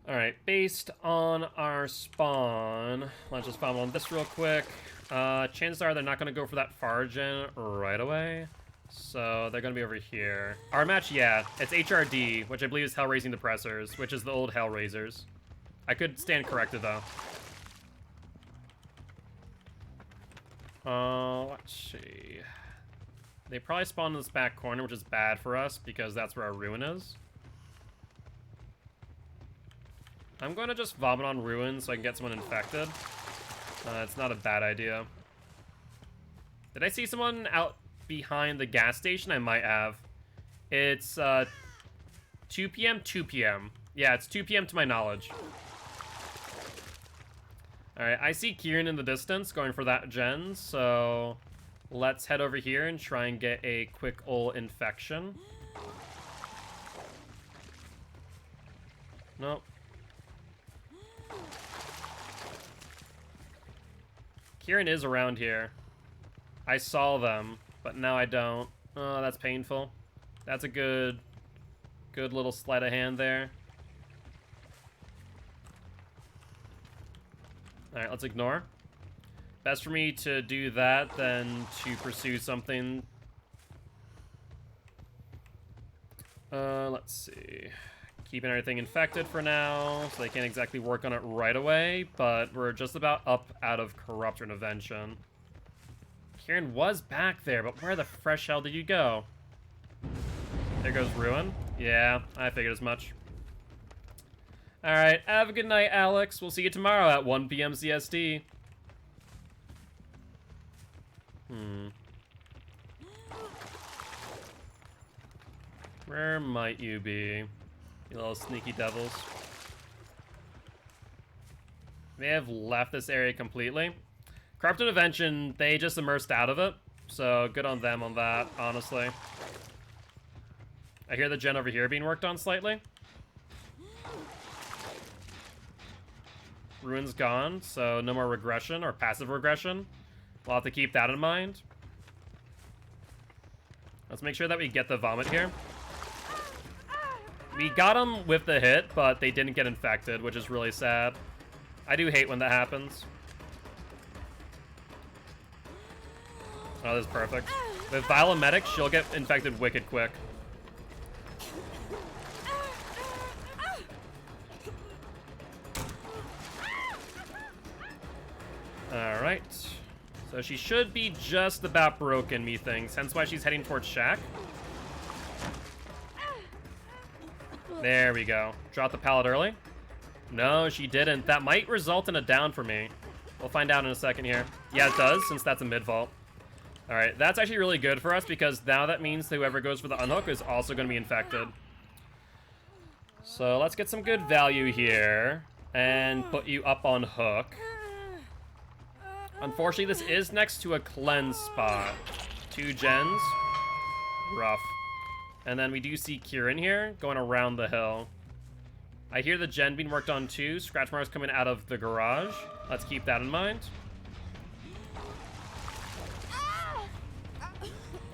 Alright, based on our spawn, let's just spawn on this real quick. Chances are they're not going to go for that far gen right away. So they're going to be over here. Our match, yeah, it's HRD, which I believe is Hellraising Depressors, which is the old Hellraisers. I could stand corrected, though. Let's see. They probably spawn in this back corner, which is bad for us, because that's where our ruin is. I'm going to just vomit on ruin so I can get someone infected. It's not a bad idea. Did I see someone out behind the gas station? I might have. It's 2 p.m., 2 p.m. Yeah, it's 2 p.m. to my knowledge. Alright, I see Kieran in the distance going for that gen, so let's head over here and try and get a quick ol' infection. Nope. Kieran is around here. I saw them, but now I don't. Oh, that's painful. That's a good little sleight of hand there. Alright, let's ignore. Best for me to do that than to pursue something. Let's see. Keeping everything infected for now, so they can't exactly work on it right away, but we're just about up out of Corrupt or Intervention. Kieran was back there, but where the fresh hell did you go? There goes Ruin. Yeah, I figured as much. Alright, have a good night, Alex. We'll see you tomorrow at 1 p.m. CST. Where might you be? You little sneaky devils. They have left this area completely. Corrupt Intervention, they just immersed out of it. So good on them on that, honestly. I hear the gen over here being worked on slightly. Ruin's gone, so no more regression or passive regression. We'll have to keep that in mind. Let's make sure that we get the vomit here. We got them with the hit, but they didn't get infected, which is really sad. I do hate when that happens. Oh, this is perfect. With Violomedic, she'll get infected wicked quick. Alright. So she should be just about broken, methinks. Hence why she's heading towards Shack. There we go. Drop the pallet early. No, she didn't. That might result in a down for me. We'll find out in a second here. Yeah, it does, since that's a mid-vault. Alright, that's actually really good for us, because now that means that whoever goes for the unhook is also going to be infected. So let's get some good value here, and put you up on hook. Unfortunately, this is next to a cleanse spot. 2 gens. Rough. And then we do see Kieran here, going around the hill. I hear the gen being worked on too. Scratchmark's coming out of the garage. Let's keep that in mind.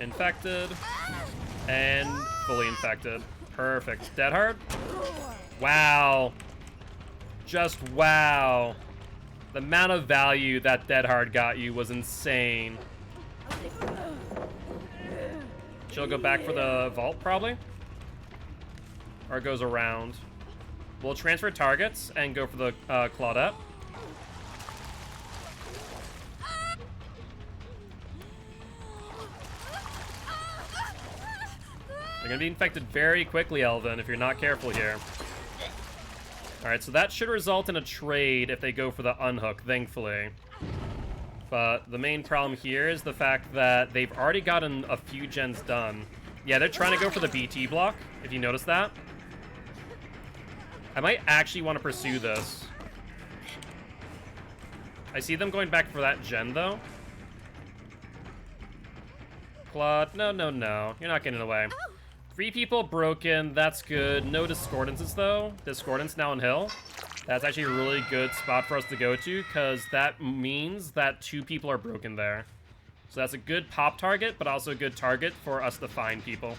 Infected. And fully infected. Perfect. Dead hard? Wow. Just wow. The amount of value that Dead Hard got you was insane. She'll go back for the vault, probably. Or it goes around. We'll transfer targets and go for the Claudette. They're going to be infected very quickly, Elvin, if you're not careful here. Alright, so that should result in a trade if they go for the unhook, thankfully. But the main problem here is the fact that they've already gotten a few gens done. Yeah, they're trying to go for the BT block, if you notice that. I might actually want to pursue this. I see them going back for that gen, though. Claude, no, no, no. You're not getting away. 3 people broken, that's good. No discordances, though. Discordance now on hill. That's actually a really good spot for us to go to, because that means that 2 people are broken there. So that's a good pop target, but also a good target for us to find people.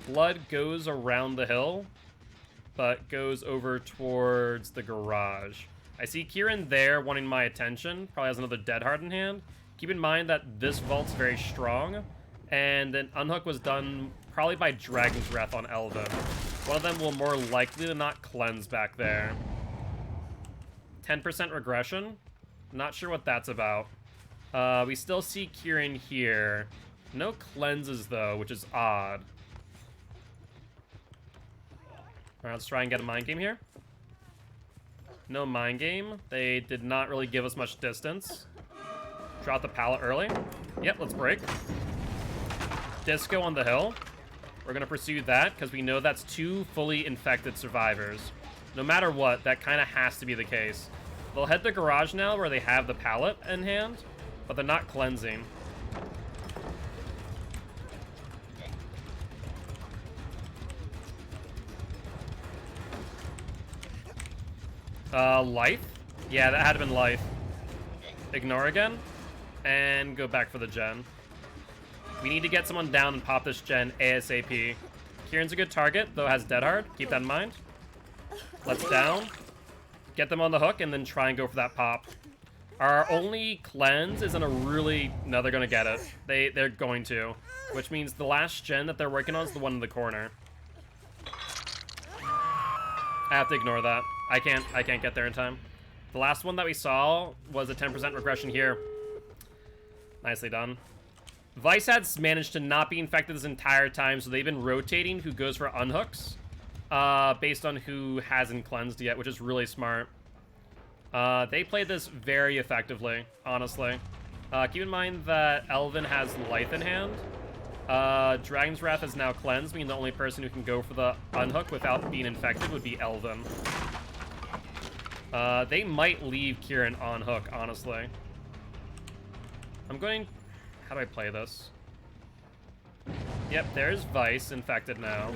Blood goes around the hill. but goes over towards the garage. I see Kieran there wanting my attention. Probably has another Dead Hard in hand. Keep in mind that this vault's very strong, and an unhook was done probably by Dragon's Wrath on Elven. One of them will more likely than not cleanse back there. 10% regression. Not sure what that's about. We still see Kieran here. No cleanses, though, which is odd. Alright, let's try and get a mind game here. No mind game. They did not really give us much distance. Drop the pallet early. Yep, let's break. Disco on the hill. We're going to pursue that because we know that's 2 fully infected survivors. No matter what, that kind of has to be the case. They'll head to the garage now where they have the pallet in hand, but they're not cleansing. Life? Yeah, that had been life. Ignore again, and go back for the gen. We need to get someone down and pop this gen ASAP. Kieran's a good target, though has Dead Hard. Keep that in mind. Let's down. Get them on the hook, and then try and go for that pop. Our only cleanse isn't a really... No, they're going to get it. They're going to. Which means the last gen that they're working on is the one in the corner. I have to ignore that. I can't get there in time. The last one that we saw was a 10% regression here. Nicely done. Vice has managed to not be infected this entire time, so they've been rotating who goes for unhooks based on who hasn't cleansed yet, which is really smart. They played this very effectively, honestly. Keep in mind that Elven has life in hand. Dragon's Wrath is now cleansed, meaning the only person who can go for the unhook without being infected would be Elven. They might leave Kieran on hook, honestly. I'm going... How do I play this? Yep, there's Vice infected now.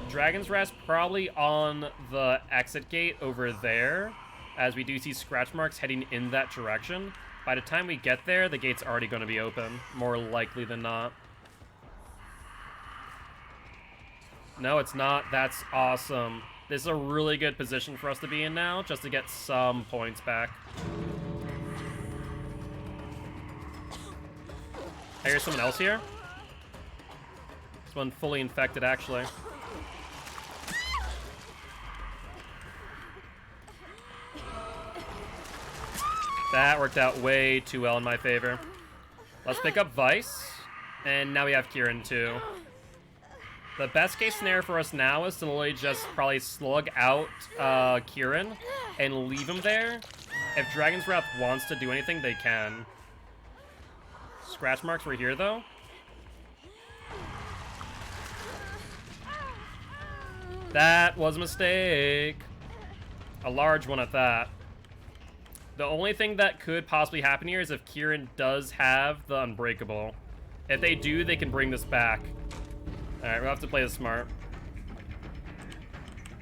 Dragon's Wrath probably on the exit gate over there, as we do see scratch marks heading in that direction. By the time we get there, the gate's already going to be open, more likely than not. No, it's not. That's awesome. This is a really good position for us to be in now, just to get some points back. I hear someone else here. This one fully infected, actually. That worked out way too well in my favor. Let's pick up Vice, and now we have Kieran too. The best case scenario for us now is to literally just probably slug out Kieran and leave him there. If Dragon's Wrath wants to do anything, they can. Scratch marks were here, though. That was a mistake. A large one at that. The only thing that could possibly happen here is if Kieran does have the Unbreakable. If they do, they can bring this back. Alright, we'll have to play this smart.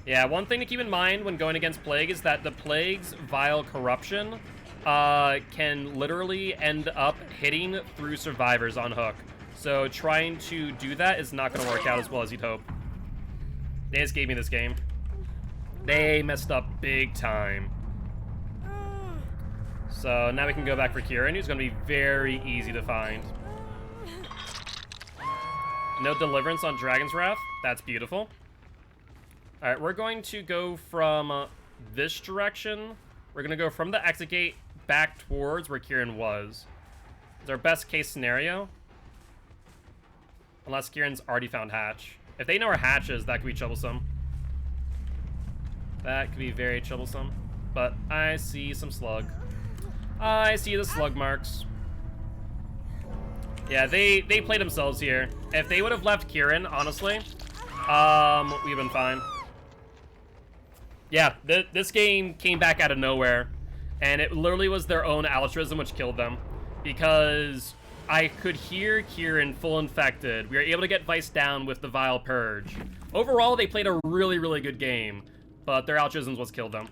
Yeah, one thing to keep in mind when going against Plague is that the Plague's Vile Corruption can literally end up hitting through survivors on hook. So trying to do that is not going to work out as well as you'd hope. They just gave me this game. They messed up big time. So now we can go back for Kieran, who's going to be very easy to find. No deliverance on Dragon's Wrath. That's beautiful. Alright, we're going to go from this direction. We're going to go from the exit gate back towards where Kieran was. It's our best case scenario. Unless Kieran's already found Hatch. If they know where Hatch is, that could be troublesome. That could be very troublesome. But I see some slug. I see the slug marks. Yeah, they played themselves here. If they would have left Kieran, honestly, we've been fine. Yeah, this game came back out of nowhere, and it literally was their own altruism which killed them. Because I could hear Kieran full infected. We were able to get Vice down with the Vile Purge. Overall, they played a really, really good game, but their altruism was killed them.